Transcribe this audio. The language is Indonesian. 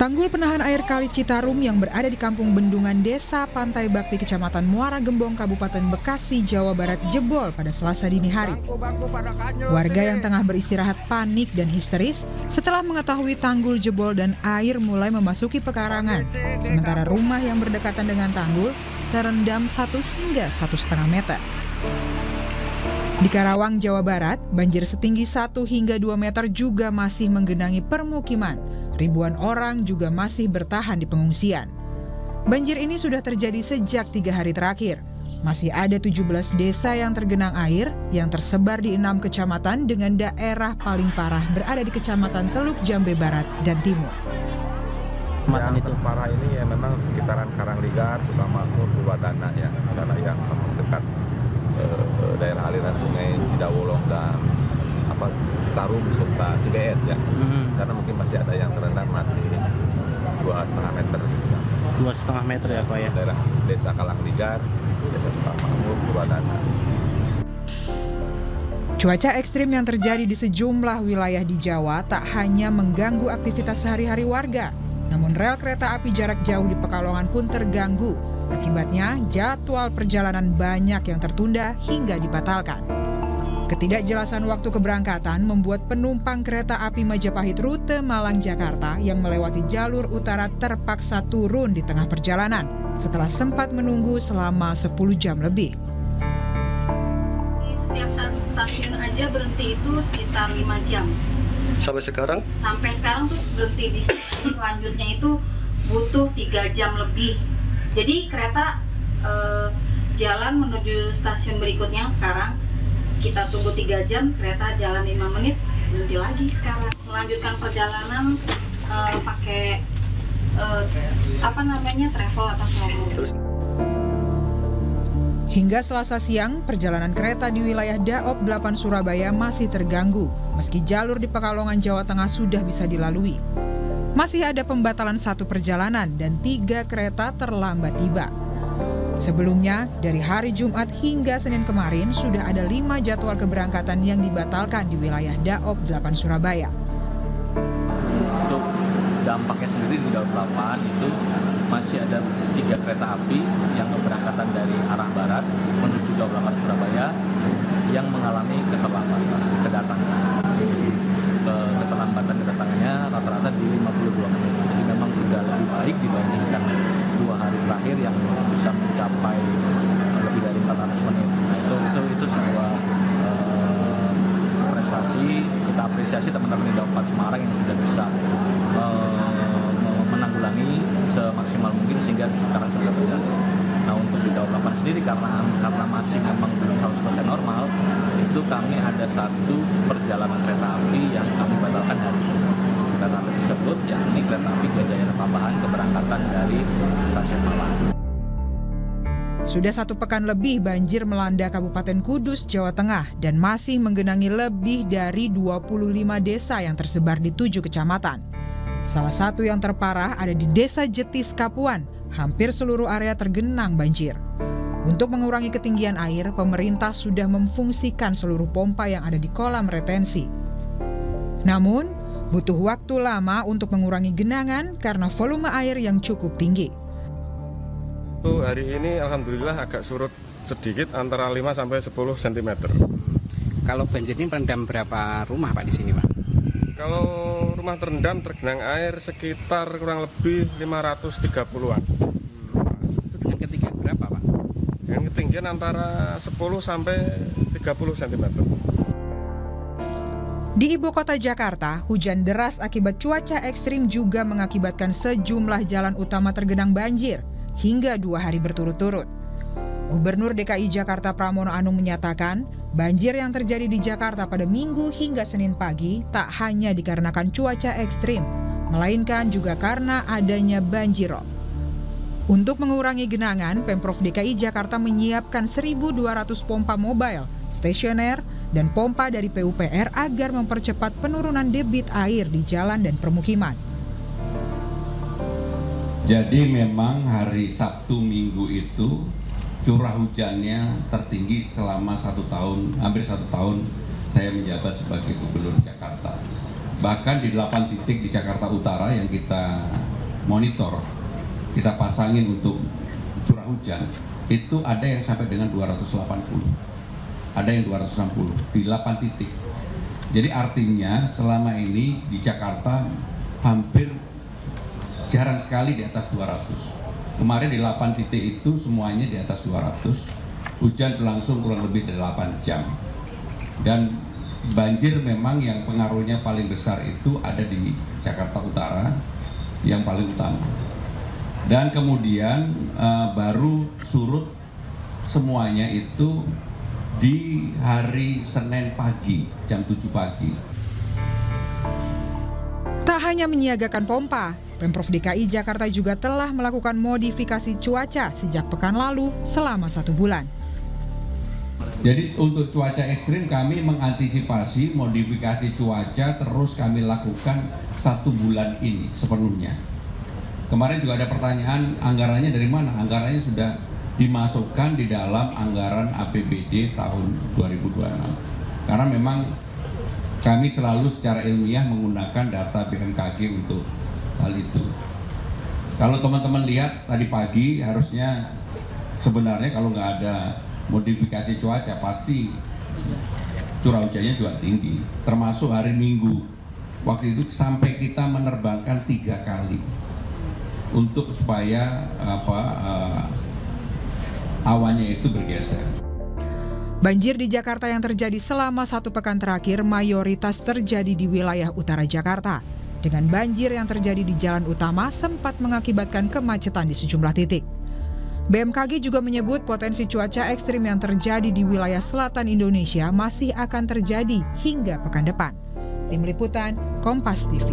Tanggul penahan air Kali Citarum yang berada di Kampung Bendungan Desa Pantai Bakti Kecamatan Muara Gembong Kabupaten Bekasi, Jawa Barat jebol pada Selasa dini hari. Warga yang tengah beristirahat panik dan histeris setelah mengetahui tanggul jebol dan air mulai memasuki pekarangan. Sementara rumah yang berdekatan dengan tanggul terendam 1 hingga 1,5 meter. Di Karawang, Jawa Barat, banjir setinggi 1 hingga 2 meter juga masih menggenangi permukiman. Ribuan orang juga masih bertahan di pengungsian. Banjir ini sudah terjadi sejak 3 hari terakhir. Masih ada 17 desa yang tergenang air yang tersebar di 6 kecamatan dengan daerah paling parah berada di Kecamatan Teluk Jambe Barat dan Timur. Yang terparah ini ya memang sekitaran Karangligar, Sukamakmur, Purwadana ya, sana yang dekat daerah aliran sungai Cidawolong dan Citarum serta Cibeet ya. Sana mungkin masih ada yang terendam masih 2,5 meter. 2,5 meter ya Pak ya? Daerah Desa Karangligar, Desa Sukamakmur, Purwadana. Cuaca ekstrim yang terjadi di sejumlah wilayah di Jawa tak hanya mengganggu aktivitas sehari-hari warga, namun rel kereta api jarak jauh di Pekalongan pun terganggu. Akibatnya, jadwal perjalanan banyak yang tertunda hingga dibatalkan. Ketidakjelasan waktu keberangkatan membuat penumpang kereta api Majapahit rute Malang-Jakarta yang melewati jalur utara terpaksa turun di tengah perjalanan setelah sempat menunggu selama 10 jam lebih. Setiap stasiun aja berhenti itu sekitar 5 jam. Sampai sekarang? Sampai sekarang terus berhenti di stasiun selanjutnya itu butuh 3 jam lebih. Jadi kereta jalan menuju stasiun berikutnya sekarang kita tunggu 3 jam, kereta jalan 5 menit, berhenti lagi sekarang. Melanjutkan perjalanan pakai travel atau solo. Hingga Selasa siang, perjalanan kereta di wilayah Daop 8 Surabaya masih terganggu, meski jalur di Pekalongan, Jawa Tengah sudah bisa dilalui. Masih ada pembatalan 1 perjalanan dan 3 kereta terlambat tiba. Sebelumnya, dari hari Jumat hingga Senin kemarin sudah ada 5 jadwal keberangkatan yang dibatalkan di wilayah Daop 8 Surabaya. Untuk dampaknya sendiri di Daop 8 itu masih ada 3 kereta api yang keberangkatan dari arah barat menuju Daop 8 Surabaya yang mengalami keterlambatan kedatangan. Keterlambatan kedatangannya rata-rata di 52 menit. Jadi memang sudah lebih baik dibandingkan 2 hari terakhir yang bisa mencapai lebih dari 400 menit. Nah itu sebuah prestasi. Kita apresiasi teman-teman di Daop 4 Semarang yang sudah bisa menanggulangi semaksimal mungkin sehingga sekarang sudah berjalan. Nah untuk di Daop 8 sendiri karena masih memang belum 100% normal, itu kami ada 1 perjalanan kereta api yang kami batalkan hari ini. Kereta api tersebut yakni kereta api Gajayana Pabahan keberangkatan dari stasiun Malang. Sudah 1 pekan lebih banjir melanda Kabupaten Kudus, Jawa Tengah dan masih menggenangi lebih dari 25 desa yang tersebar di 7 kecamatan. Salah satu yang terparah ada di Desa Jetis, Kapuan. Hampir seluruh area tergenang banjir. Untuk mengurangi ketinggian air, pemerintah sudah memfungsikan seluruh pompa yang ada di kolam retensi. Namun, butuh waktu lama untuk mengurangi genangan karena volume air yang cukup tinggi. Hari ini alhamdulillah agak surut sedikit antara 5-10 cm. Kalau banjir ini merendam berapa rumah Pak di sini Pak? Kalau rumah terendam tergenang air sekitar kurang lebih 530-an. Dengan ketinggian berapa Pak? Dengan ketinggian antara 10-30 cm. Di ibu kota Jakarta, hujan deras akibat cuaca ekstrim juga mengakibatkan sejumlah jalan utama tergenang banjir hingga 2 hari berturut-turut. Gubernur DKI Jakarta Pramono Anung menyatakan, banjir yang terjadi di Jakarta pada Minggu hingga Senin pagi tak hanya dikarenakan cuaca ekstrim, melainkan juga karena adanya banjirop. Untuk mengurangi genangan, Pemprov DKI Jakarta menyiapkan 1.200 pompa mobile, stasioner, dan pompa dari PUPR agar mempercepat penurunan debit air di jalan dan permukiman. Jadi memang hari Sabtu Minggu itu curah hujannya tertinggi selama 1 tahun, hampir 1 tahun saya menjabat sebagai Gubernur Jakarta. Bahkan di 8 titik di Jakarta Utara yang kita monitor, kita pasangin untuk curah hujan, itu ada yang sampai dengan 280, ada yang 260 di 8 titik. Jadi artinya selama ini di Jakarta hampir jarang sekali di atas 200. Kemarin di 8 titik itu semuanya di atas 200. Hujan berlangsung kurang lebih dari 8 jam. Dan banjir memang yang pengaruhnya paling besar itu ada di Jakarta Utara yang paling utama. Dan kemudian baru surut semuanya itu di hari Senin pagi, jam 7 pagi. Tak hanya menyiagakan pompa, Pemprov DKI Jakarta juga telah melakukan modifikasi cuaca sejak pekan lalu selama 1 bulan. Jadi untuk cuaca ekstrim kami mengantisipasi modifikasi cuaca terus kami lakukan 1 bulan ini sepenuhnya. Kemarin juga ada pertanyaan anggarannya dari mana? Anggarannya sudah dimasukkan di dalam anggaran APBD tahun 2026. Karena memang kami selalu secara ilmiah menggunakan data BMKG untuk hal itu. Kalau teman-teman lihat tadi pagi, harusnya sebenarnya kalau nggak ada modifikasi cuaca pasti curah hujannya juga tinggi. Termasuk hari Minggu, waktu itu sampai kita menerbangkan 3 kali untuk supaya awannya itu bergeser. Banjir di Jakarta yang terjadi selama 1 pekan terakhir mayoritas terjadi di wilayah utara Jakarta. Dengan banjir yang terjadi di jalan utama sempat mengakibatkan kemacetan di sejumlah titik. BMKG juga menyebut potensi cuaca ekstrim yang terjadi di wilayah selatan Indonesia masih akan terjadi hingga pekan depan. Tim Liputan, Kompas TV.